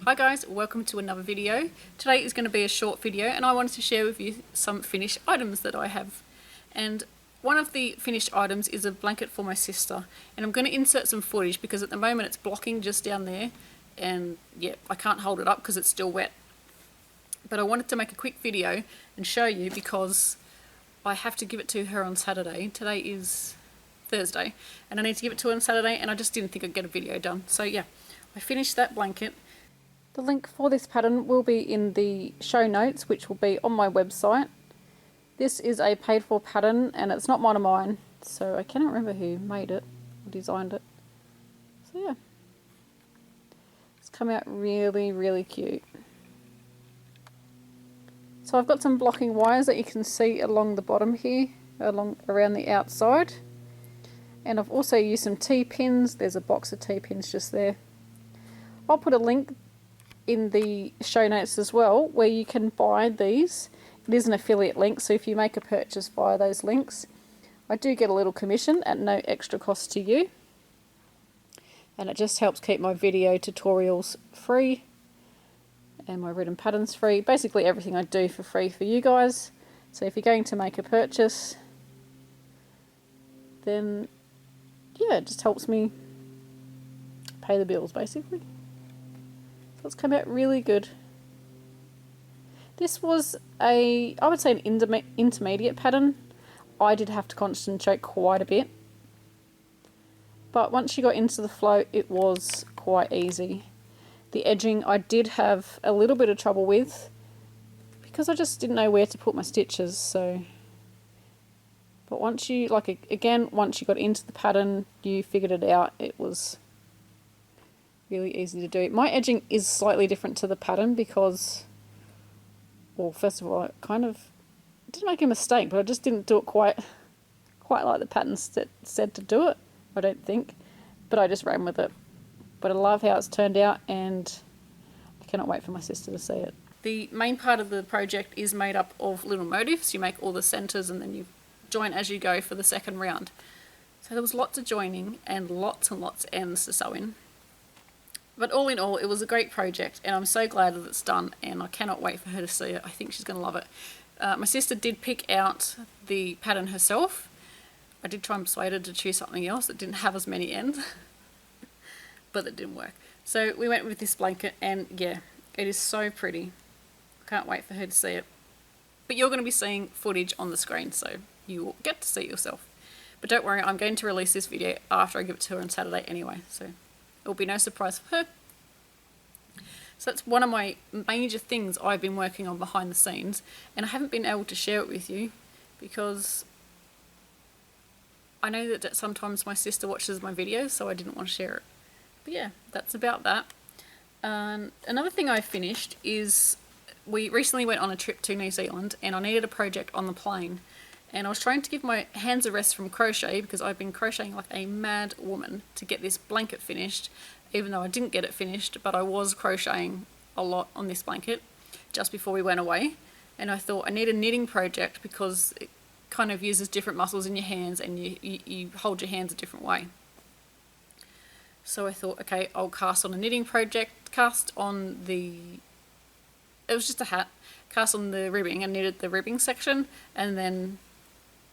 Hi guys, welcome to another video. Today is going to be a short video and I wanted to share with you some finished items that I have. And one of the finished items is a blanket for my sister, and I'm going to insert some footage because at the moment it's blocking just down there and yeah, I can't hold it up because it's still wet. But I wanted to make a quick video and show you because I have to give it to her on Saturday. Today is Thursday and I need to give it to her on Saturday and I just didn't think I'd get a video done. So yeah, I finished that blanket. The link for this pattern will be in the show notes, which will be on my website. This is a paid for pattern and it's not one of mine, so I cannot remember who made it or designed it. So yeah, it's come out really cute. So I've got some blocking wires that you can see along the bottom here, around the outside. And I've also used some T-pins. There's a box of T-pins just there. I'll put a link in the show notes as well where you can buy these. It is an affiliate link, so if you make a purchase via those links, I do get a little commission at no extra cost to you, and it just helps keep my video tutorials free and my written patterns free. Basically everything I do for free for you guys. So if you're going to make a purchase, then yeah, it just helps me pay the bills basically. So it's come out really good. This was I would say an intermediate pattern. I did have to concentrate quite a bit, but once you got into the flow it was quite easy. The edging I did have a little bit of trouble with because I just didn't know where to put my stitches. So, but once you once you got into the pattern, you figured it out. It was really easy to do. My edging is slightly different to the pattern because, well, first of all, I kind of did make a mistake, but I just didn't do it quite like the pattern said to do it, I don't think. But I just ran with it. But I love how it's turned out and I cannot wait for my sister to see it. The main part of the project is made up of little motifs. You make all the centres and then you join as you go for the second round. So there was lots of joining and lots of ends to sew in. But all in all, it was a great project and I'm so glad that it's done and I cannot wait for her to see it. I think she's going to love it. My sister did pick out the pattern herself. I did try and persuade her to choose something else that didn't have as many ends, but that didn't work. So we went with this blanket and yeah, it is so pretty. Can't wait for her to see it. But you're going to be seeing footage on the screen, so you will get to see it yourself. But don't worry, I'm going to release this video after I give it to her on Saturday anyway, so it will be no surprise for her. So that's one of my major things I've been working on behind the scenes, and I haven't been able to share it with you because I know that sometimes my sister watches my videos, so I didn't want to share it. But yeah, that's about that. Another thing I finished is we recently went on a trip to New Zealand and I needed a project on the plane. And I was trying to give my hands a rest from crochet because I've been crocheting like a mad woman to get this blanket finished, even though I didn't get it finished, but I was crocheting a lot on this blanket just before we went away. And I thought I need a knitting project because it kind of uses different muscles in your hands and you hold your hands a different way. So I thought, okay, I'll cast on a knitting project, it was just a hat, cast on the ribbing and knitted the ribbing section, and then,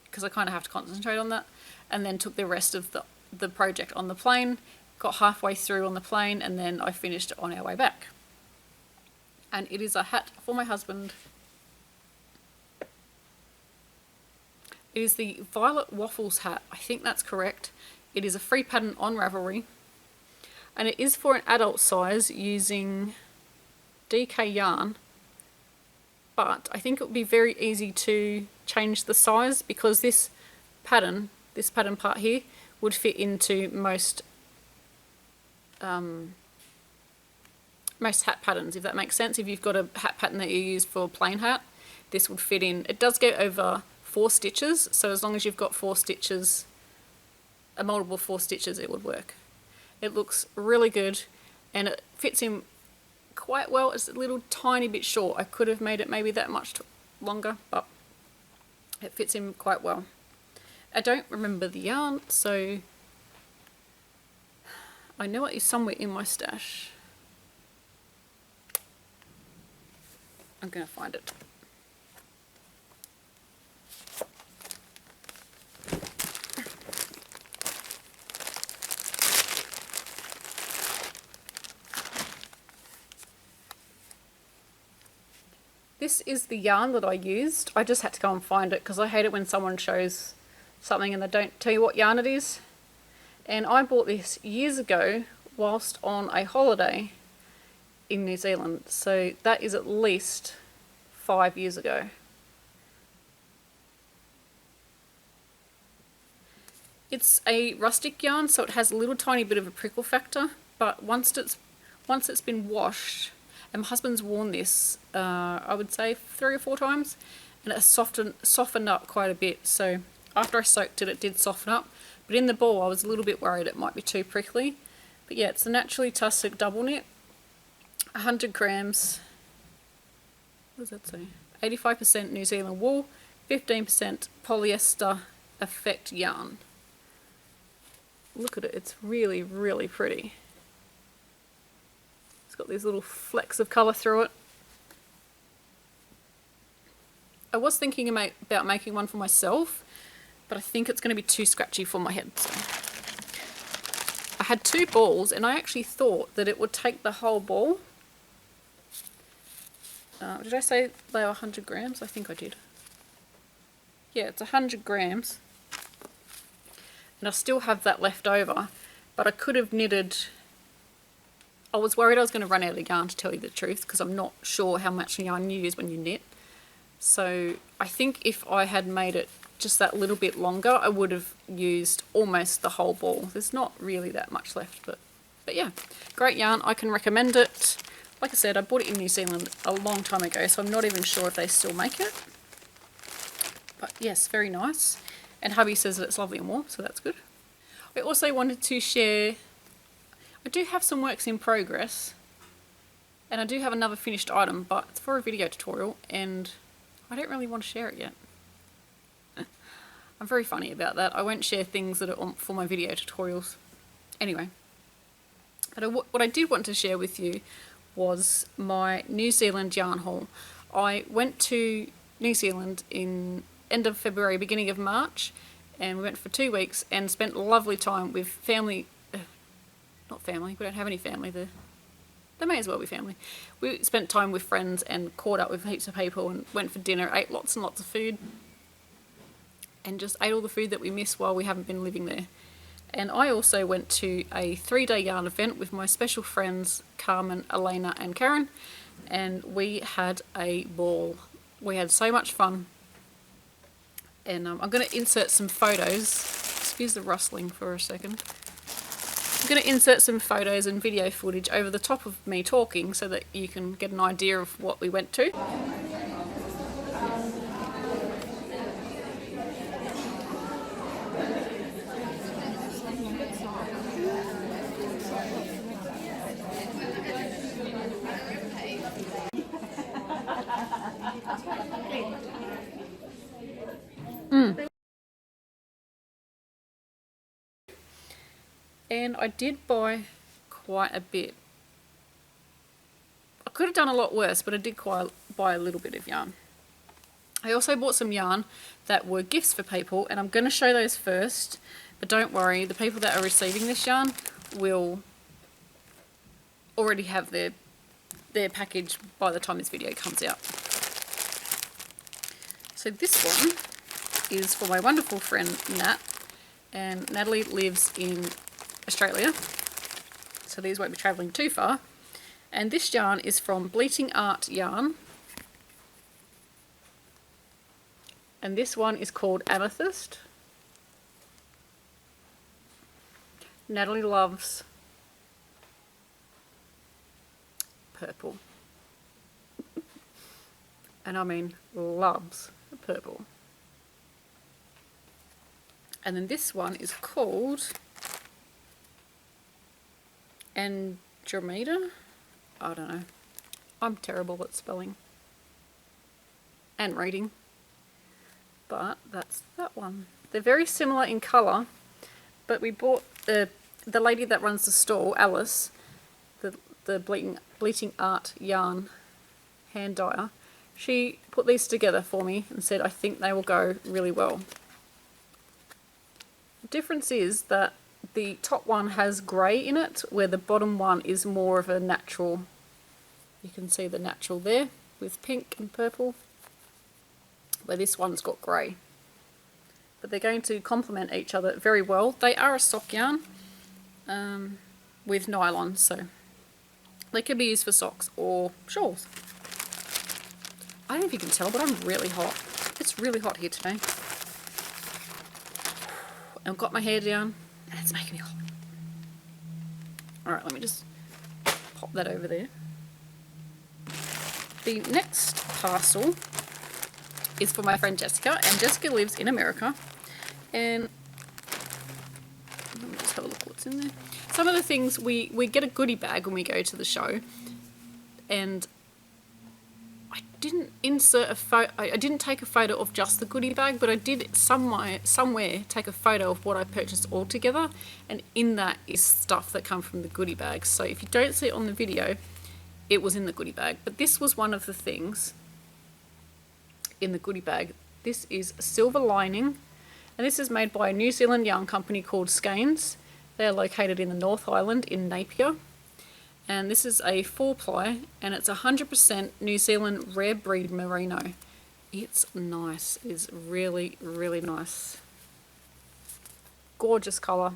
because I kind of have to concentrate on that, and then took the rest of the project on the plane, got halfway through on the plane, and then I finished it on our way back. And it is a hat for my husband. It is the Violet Waffles hat, I think that's correct. It is a free pattern on Ravelry, and it is for an adult size using DK yarn, but I think it would be very easy to change the size because this pattern part here would fit into most hat patterns, if that makes sense. If you've got a hat pattern that you use for a plain hat, this would fit in. It does go over 4 stitches, so as long as you've got 4 stitches, a multiple 4 stitches, it would work. It looks really good and it fits in quite well. It's a little tiny bit short. I could have made it maybe that much longer, but it fits in quite well. I don't remember the yarn, so I know it is somewhere in my stash. I'm going to find it. This is the yarn that I used. I just had to go and find it because I hate it when someone shows something and they don't tell you what yarn it is. And I bought this years ago whilst on a holiday in New Zealand. So that is at least 5 years ago. It's a rustic yarn, so it has a little tiny bit of a prickle factor, but once it's been washed, and my husband's worn this, I would say 3 or 4 times, and it has softened up quite a bit. So after I soaked it, it did soften up, but in the ball I was a little bit worried it might be too prickly. But yeah, it's a naturally tussock double knit, 100 grams, what does that say? 85% New Zealand wool, 15% polyester effect yarn. Look at it, it's really, really pretty. It's got these little flecks of colour through it. I was thinking about making one for myself, but I think it's going to be too scratchy for my head. So I had 2 balls, and I actually thought that it would take the whole ball. Did I say they were 100 grams? I think I did. Yeah, it's 100 grams. And I still have that left over, but I could have knitted. I was worried I was going to run out of yarn, to tell you the truth, because I'm not sure how much yarn you use when you knit. So I think if I had made it just that little bit longer, I would have used almost the whole ball. There's not really that much left, but yeah, great yarn. I can recommend it. Like I said, I bought it in New Zealand a long time ago, so I'm not even sure if they still make it. But yes, very nice. And hubby says that it's lovely and warm, so that's good. I also wanted to share, I do have some works in progress, and I do have another finished item, but it's for a video tutorial, and I don't really want to share it yet. I'm very funny about that. I won't share things that are for my video tutorials. Anyway, but what I did want to share with you was my New Zealand yarn haul. I went to New Zealand in end of February, beginning of March, and we went for 2 weeks and spent a lovely time with family. Not family, we don't have any family there. They may as well be family. We spent time with friends and caught up with heaps of people and went for dinner, ate lots and lots of food, and just ate all the food that we miss while we haven't been living there. And I also went to a 3-day yarn event with my special friends Carmen, Elena and Karen, and we had a ball. We had so much fun. And I'm going to insert some photos. Excuse the rustling for a second. I'm going to insert some photos and video footage over the top of me talking so that you can get an idea of what we went to. And I did buy quite a bit. I could have done a lot worse, but I did buy a little bit of yarn. I also bought some yarn that were gifts for people, and I'm going to show those first, but don't worry, the people that are receiving this yarn will already have their package by the time this video comes out. So this one is for my wonderful friend Nat, and Natalie lives in Australia, so these won't be travelling too far. And this yarn is from Bleating Art Yarn, and this one is called Amethyst. Natalie loves purple, and I mean loves purple. And then this one is called Andromeda? I don't know. I'm terrible at spelling and reading. But that's that one. They're very similar in colour, but we bought the lady that runs the stall, Alice, the Bleating Art Yarn hand dyer, She put these together for me and said, I think they will go really well. The difference is that the top one has grey in it, where the bottom one is more of a natural. You can see the natural there with pink and purple, where this one's got grey. But they're going to complement each other very well. They are a sock yarn with nylon, so they could be used for socks or shawls. I don't know if you can tell, but I'm really hot. It's really hot here today. I've got my hair down and it's making me hot. Alright, let me just pop that over there. The next parcel is for my friend Jessica, and Jessica lives in America. And let me just have a look what's in there. Some of the things, we get a goodie bag when we go to the show, and I didn't insert a photo. I didn't take a photo of just the goodie bag, but I did somewhere take a photo of what I purchased all together, and in that is stuff that come from the goodie bag. So if you don't see it on the video, it was in the goodie bag. But this was one of the things in the goodie bag. This is silver lining, and this is made by a New Zealand yarn company called Skeins. They're located in the North Island in Napier. And this is a 4-ply, and it's 100% New Zealand rare breed merino. It's nice. It's really, really nice. Gorgeous colour.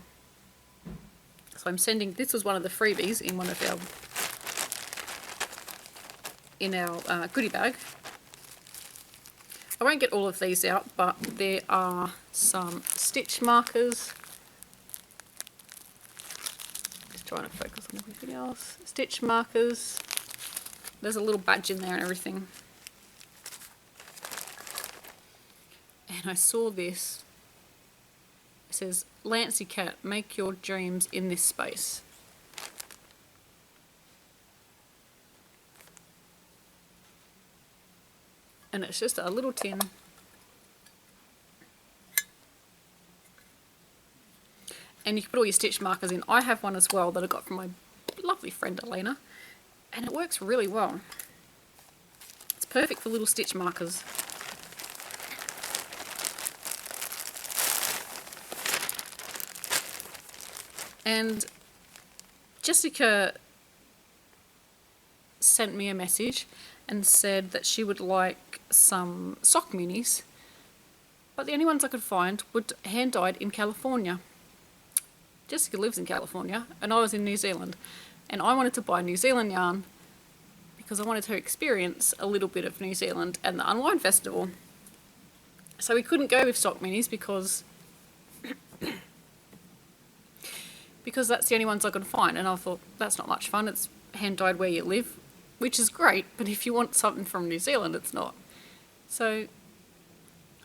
So I'm sending, this was one of the freebies in one of our goodie bag. I won't get all of these out, but there are some stitch markers. Just trying to focus on everything else. Stitch markers. There's a little badge in there and everything. And I saw this. It says, Lancy Cat, make your dreams in this space. And it's just a little tin. And you can put all your stitch markers in. I have one as well that I got from my lovely friend Elena, and it works really well. It's perfect for little stitch markers. And Jessica sent me a message and said that she would like some sock minis, but the only ones I could find were hand dyed in California. Jessica lives in California and I was in New Zealand, and I wanted to buy New Zealand yarn because I wanted to experience a little bit of New Zealand and the Unwind Festival. So we couldn't go with sock minis because that's the only ones I could find, and I thought that's not much fun. It's hand dyed where you live, which is great, but if you want something from New Zealand, it's not. So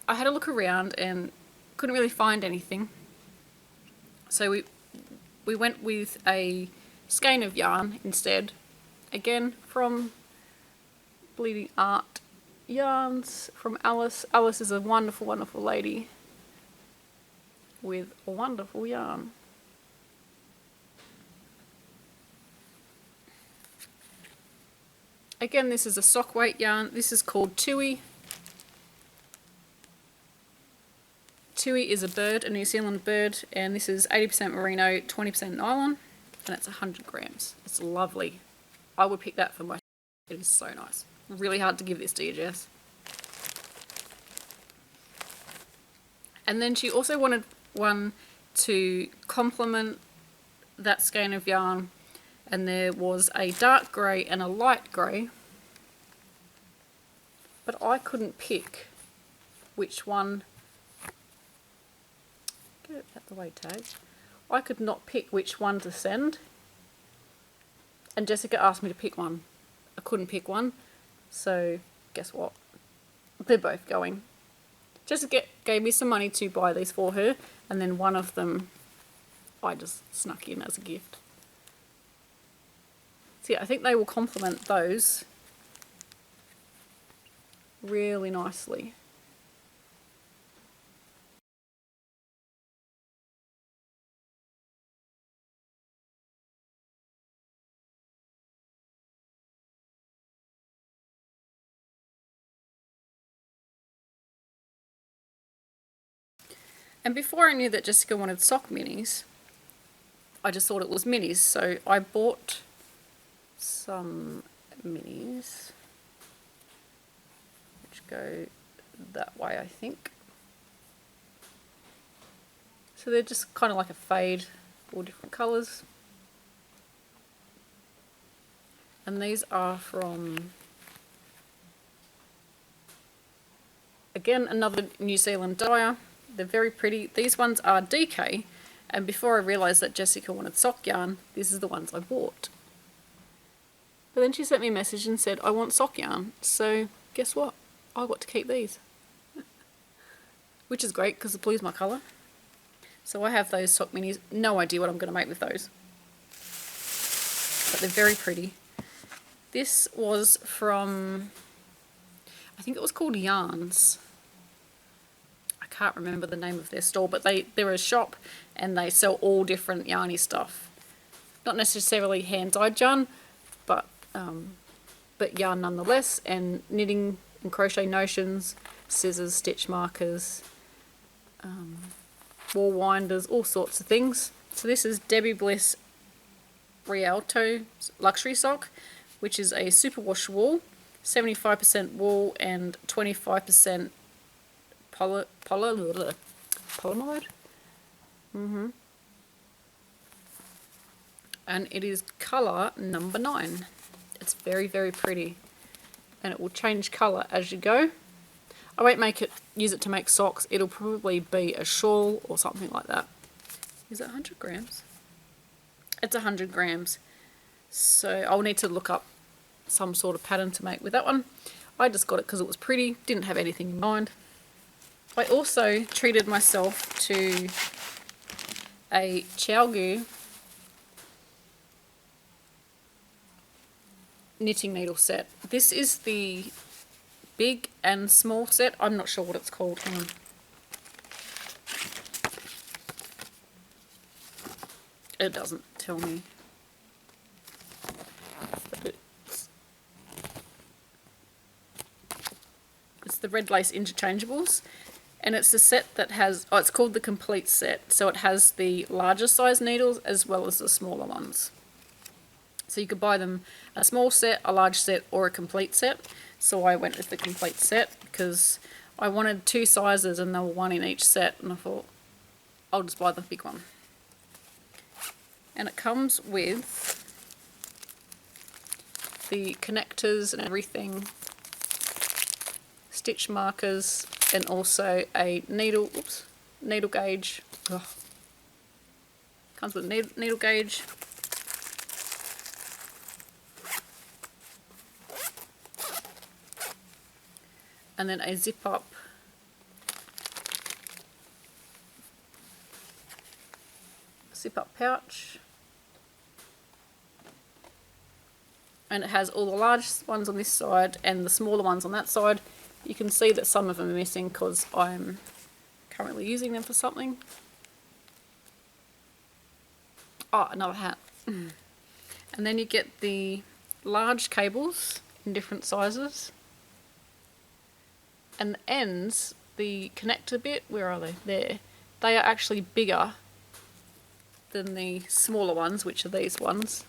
I had a look around and couldn't really find anything. So we went with a skein of yarn instead, again from Bleeding Art Yarns, from Alice. Alice is a wonderful, wonderful lady with a wonderful yarn. Again, this is a sock weight yarn. This is called Tui. Tui is a bird, a New Zealand bird, and this is 80% merino, 20% nylon, and it's 100 grams. It's lovely. I would pick that for my... It is so nice. Really hard to give this to you, Jess. And then she also wanted one to complement that skein of yarn, and there was a dark grey and a light grey, but I couldn't pick which one. Get it out the way, tag. I could not pick which one to send, and Jessica asked me to pick one. I couldn't pick one, so guess what? They're both going. Jessica gave me some money to buy these for her, and then one of them I just snuck in as a gift. So yeah, I think they will complement those really nicely. And before I knew that Jessica wanted sock minis, I just thought it was minis. So I bought some minis, which go that way, I think. So they're just kind of like a fade, all different colours. And these are from, again, another New Zealand dyer. They're very pretty. These ones are DK, and before I realised that Jessica wanted sock yarn, this is the ones I bought. But then she sent me a message and said, I want sock yarn. So guess what? I got to keep these. Which is great because the blue's my colour. So I have those sock minis. No idea what I'm going to make with those. But they're very pretty. This was from, I think it was called Yarns. I can't remember the name of their store, but they're a shop and they sell all different yarny stuff. Not necessarily hand-dyed yarn, but yarn nonetheless, and knitting and crochet notions, scissors, stitch markers, wall winders, all sorts of things. So this is Debbie Bliss Rialto luxury sock, which is a superwash wool, 75% wool and 25% polyamide. And it is colour number 9. It's very, very pretty, and it will change colour as you go. I won't use it to make socks. It'll probably be a shawl or something like that. Is it 100 grams? It's 100 grams. So I'll need to look up some sort of pattern to make with that one. I just got it because it was pretty, didn't have anything in mind. I also treated myself to a Chalgu knitting needle set. This is the big and small set. I'm not sure what it's called. Hang on. It doesn't tell me. It's the red lace interchangeables, and it's a set that has, it's called the complete set, so it has the larger size needles as well as the smaller ones. So you could buy them a small set, a large set, or a complete set. So I went with the complete set because I wanted 2 sizes and there were 1 in each set, and I thought I'll just buy the big one. And it comes with the connectors and everything, stitch markers, and also a needle gauge. Ugh. Comes with a needle gauge. And then a zip up pouch. And it has all the large ones on this side and the smaller ones on that side. You can see that some of them are missing because I'm currently using them for something. Oh, another hat. And then you get the large cables in different sizes. And the ends, the connector bit, where are they? There. They are actually bigger than the smaller ones, which are these ones.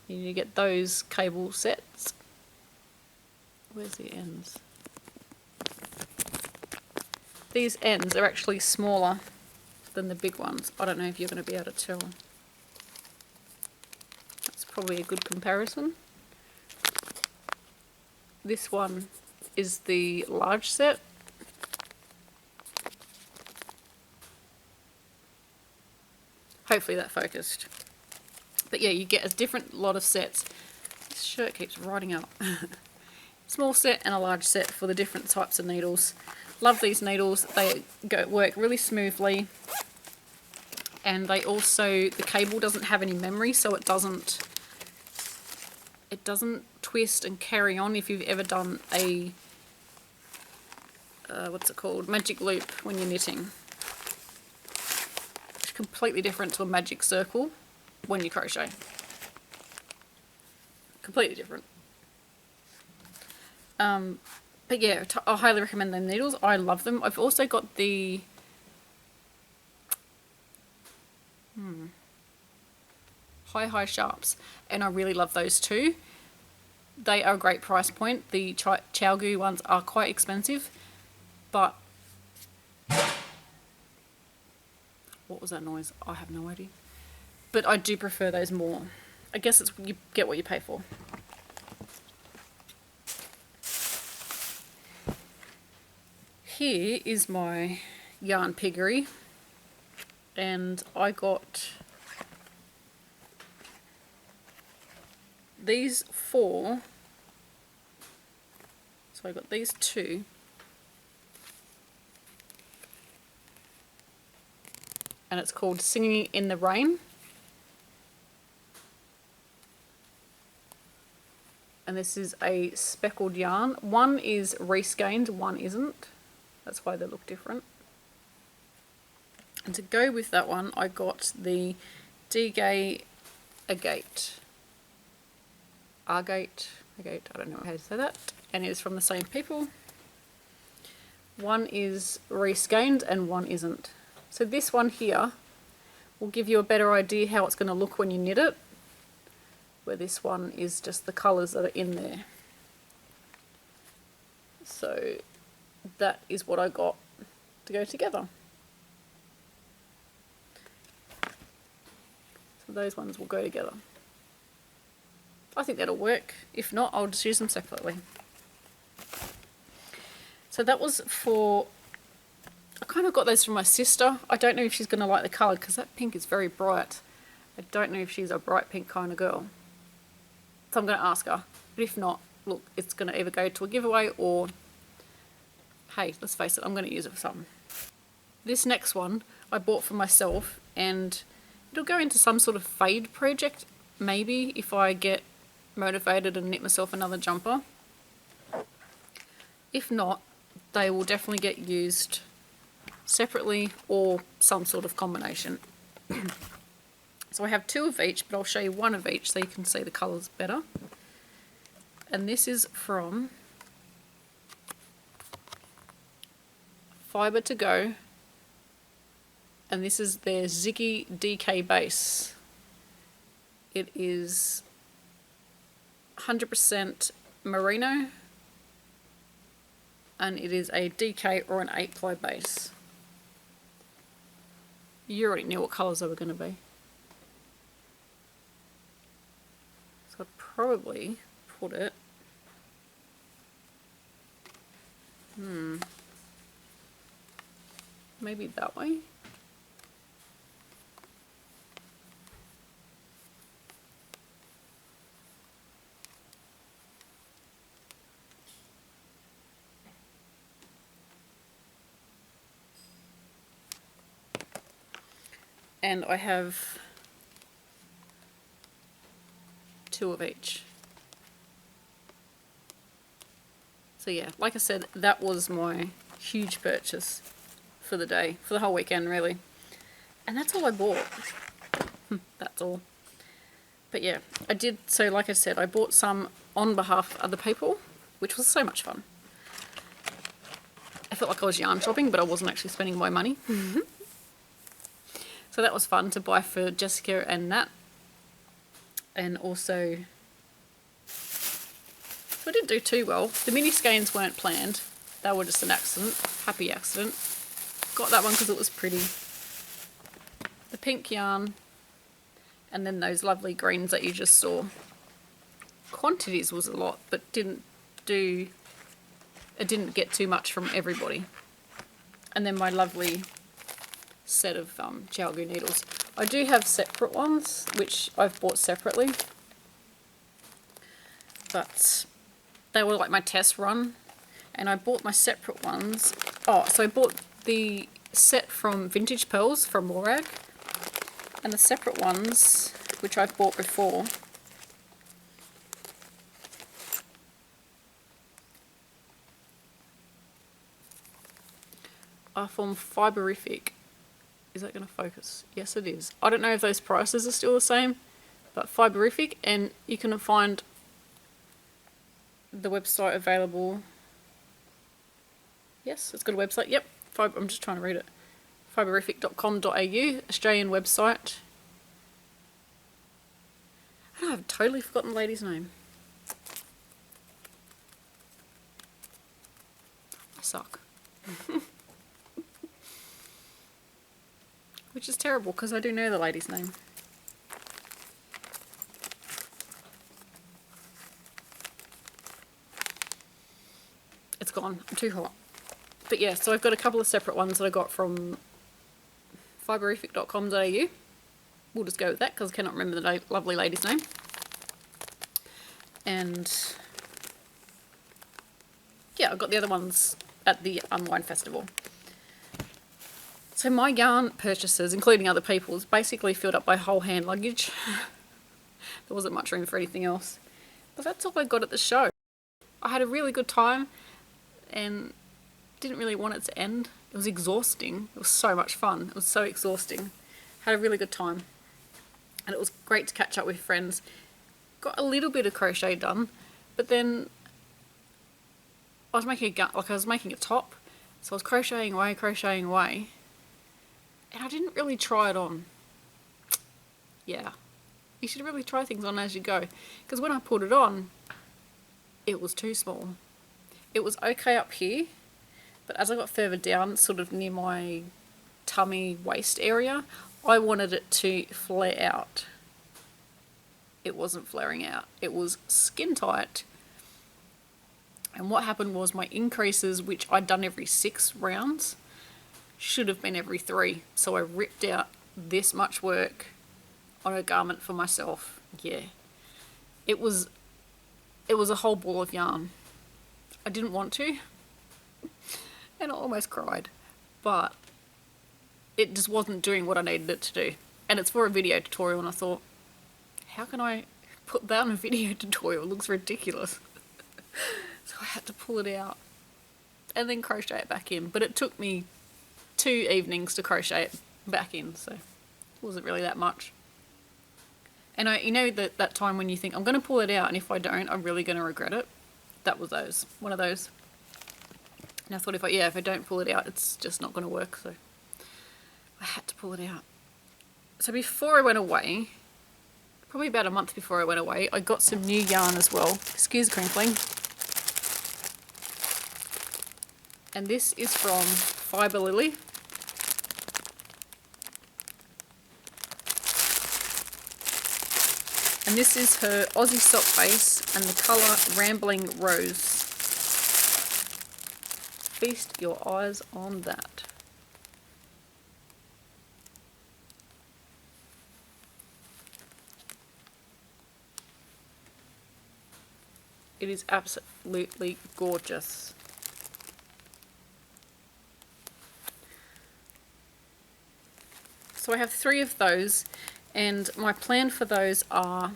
You get those cable sets. Where's the ends? These ends are actually smaller than the big ones. I don't know if you're going to be able to tell. That's probably a good comparison. This one is the large set. Hopefully that focused. But yeah, you get a different lot of sets. This shirt keeps riding up. Small set and a large set for the different types of needles. Love these needles. They work really smoothly. And they also, the cable doesn't have any memory, so it doesn't twist and carry on. If you've ever done a what's it called, magic loop when you're knitting. It's completely different to a magic circle when you crochet. Completely different. But yeah, I highly recommend them needles. I love them. I've also got the High Sharps, and I really love those too. They are a great price point. The Chowgu ones are quite expensive, but what was that noise? I have no idea. But I do prefer those more. I guess it's you get what you pay for. Here is my yarn Piggery, and I got these 4. So I got these 2. And it's called Singing in the Rain. And this is a speckled yarn. One is resceined, one isn't. That's why they look different. And to go with that one, I got the D-Gay Agate. Agate, I don't know how to say that. And it's from the same people. One is reskeined and one isn't. So this one here will give you a better idea how it's going to look when you knit it, where this one is just the colours that are in there. So that is what I got to go together. So those ones will go together. I think that'll work. If not, I'll just use them separately. So that was for... I kind of got those from my sister. I don't know if she's going to like the colour because that pink is very bright. I don't know if she's a bright pink kind of girl. So I'm going to ask her. But if not, look, it's going to either go to a giveaway or... Hey, let's face it, I'm going to use it for something. This next one I bought for myself, and it'll go into some sort of fade project, maybe, if I get motivated and knit myself another jumper. If not, they will definitely get used separately or some sort of combination. So I have 2 of each, but I'll show you 1 of each so you can see the colours better. And this is from Fibre to Go, and this is their Ziggy DK base. It is 100% merino, and it is a DK or an 8-ply base. You already knew what colours they were going to be. So I'd probably put it... maybe that way. And I have 2 of each. So yeah, like I said, that was my huge purchase for the day, for the whole weekend really. And that's all I bought. That's all. But yeah, I did, so like I said, I bought some on behalf of other people, which was so much fun. I felt like I was yarn shopping, but I wasn't actually spending my money. So that was fun to buy for Jessica and Nat. And also, I didn't do too well. The mini skeins weren't planned. They were just an accident, happy accident. Got that one because it was pretty. The pink yarn, and then those lovely greens that you just saw. Quantities was a lot, but it didn't get too much from everybody. And then my lovely set of Chowgu needles. I do have separate ones, which I've bought separately. But they were like my test run. And I bought my separate ones. Oh, so I bought the set from Vintage Pearls from Morag. And the separate ones, which I've bought before, are from Fiberific. Is that going to focus? Yes, it is. I don't know if those prices are still the same, but Fiberific, and you can find the website available. Yes, it's got a website. Yep, I'm just trying to read it. fiberific.com.au, Australian website. And I've totally forgotten the lady's name. I suck. Which is terrible because I do know the lady's name. It's gone. I'm too hot. But yeah, so I've got a couple of separate ones that I got from fiberific.com.au. We'll just go with that because I cannot remember the lovely lady's name. And yeah, I got the other ones at the Unwind Festival. So my yarn purchases, including other people's, basically filled up my whole hand luggage. There wasn't much room for anything else. But that's all I got at the show. I had a really good time and didn't really want it to end. It was exhausting. It was so much fun. It was so exhausting. Had a really good time. And it was great to catch up with friends. Got a little bit of crochet done, but then I was making a top, so I was crocheting away, and I didn't really try it on. Yeah, you should really try things on as you go, because when I put it on, it was too small. It was okay up here, but as I got further down, sort of near my tummy waist area, I wanted it to flare out. It wasn't flaring out. It was skin tight. And what happened was my increases, which I'd done every 6 rounds, should have been every 3. So I ripped out this much work on a garment for myself. Yeah. It was a whole ball of yarn. I didn't want to. And I almost cried. But it just wasn't doing what I needed it to do. And it's for a video tutorial, and I thought, how can I put that on a video tutorial? It looks ridiculous. So I had to pull it out and then crochet it back in. But it took me 2 evenings to crochet it back in, so it wasn't really that much. And you know that time when you think, I'm going to pull it out, and if I don't, I'm really going to regret it? That was one of those. And I thought, if I don't pull it out, it's just not going to work, so I had to pull it out. So before I went away, probably about a month before I went away, I got some new yarn as well. Excuse the crinkling. And this is from Fibre Lily. And this is her Aussie sock base, and the colour Rambling Rose. Feast your eyes on that. It is absolutely gorgeous. So I have 3 of those, and my plan for those are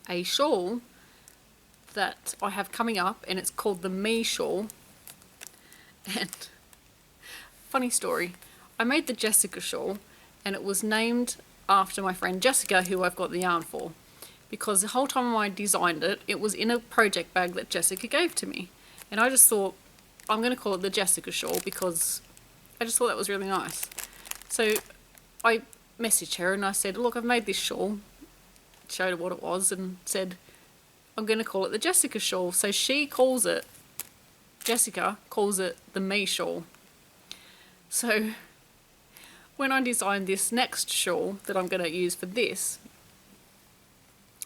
a shawl that I have coming up, and it's called the Me Shawl. And funny story, I made the Jessica shawl, and it was named after my friend Jessica, who I've got the yarn for, because the whole time I designed it, it was in a project bag that Jessica gave to me, and I just thought, I'm going to call it the Jessica shawl because I just thought that was really nice. So I messaged her and I said, look, I've made this shawl, showed her what it was, and said, I'm going to call it the Jessica shawl. So Jessica calls it the Me shawl. So when I designed this next shawl that I'm going to use for this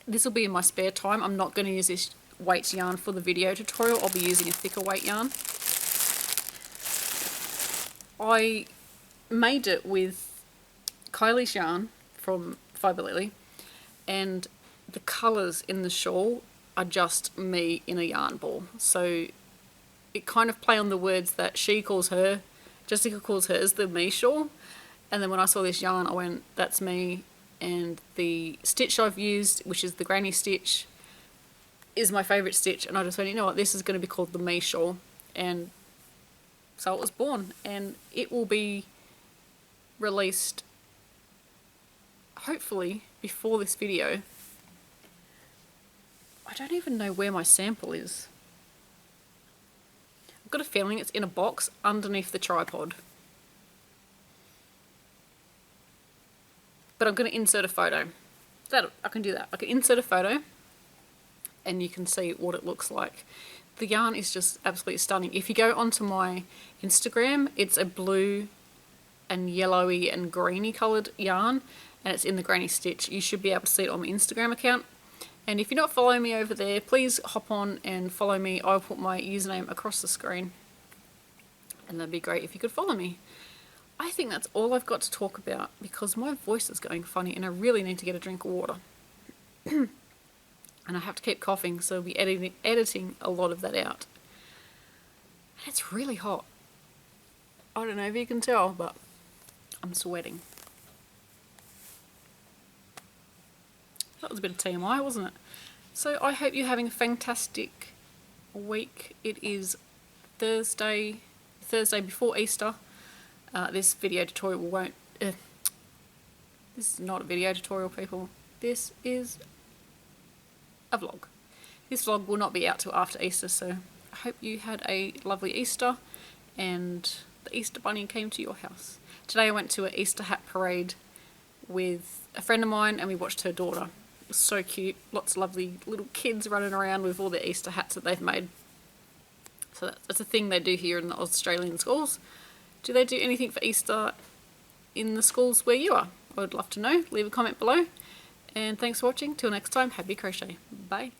will be in my spare time. I'm not going to use this weight yarn for the video tutorial. I'll be using a thicker weight yarn. I made it with Kylie's yarn from Fibre Lily, and the colours in the shawl are just me in a yarn ball. So it kind of play on the words that Jessica calls hers the Me shawl. And then when I saw this yarn, I went, that's me. And the stitch I've used, which is the granny stitch, is my favourite stitch. And I just went, you know what, this is going to be called the Me shawl. And so it was born, and it will be released hopefully before this video. I don't even know where my sample is. I've got a feeling it's in a box underneath the tripod. but I'm going to insert a photo. I can do that. I can insert a photo and you can see what it looks like. The yarn is just absolutely stunning. If you go onto my Instagram, it's a blue and yellowy and greeny coloured yarn, and it's in the granny stitch. You should be able to see it on my Instagram account. And if you're not following me over there, please hop on and follow me. I'll put my username across the screen, and that'd be great if you could follow me. I think that's all I've got to talk about because my voice is going funny and I really need to get a drink of water. And I have to keep coughing, so I'll be editing a lot of that out. And it's really hot. I don't know if you can tell, but I'm sweating. That was a bit of TMI, wasn't it? So I hope you're having a fantastic week. It is Thursday before Easter. This video tutorial won't... this is not a video tutorial, people. This is a vlog. This vlog will not be out till after Easter, so I hope you had a lovely Easter and the Easter Bunny came to your house. Today I went to an Easter hat parade with a friend of mine and we watched her daughter. It was so cute. Lots of lovely little kids running around with all their Easter hats that they've made. So that's a thing they do here in the Australian schools. Do they do anything for Easter in the schools where you are? I would love to know. Leave a comment below. And thanks for watching. Till next time, happy crochet. Bye.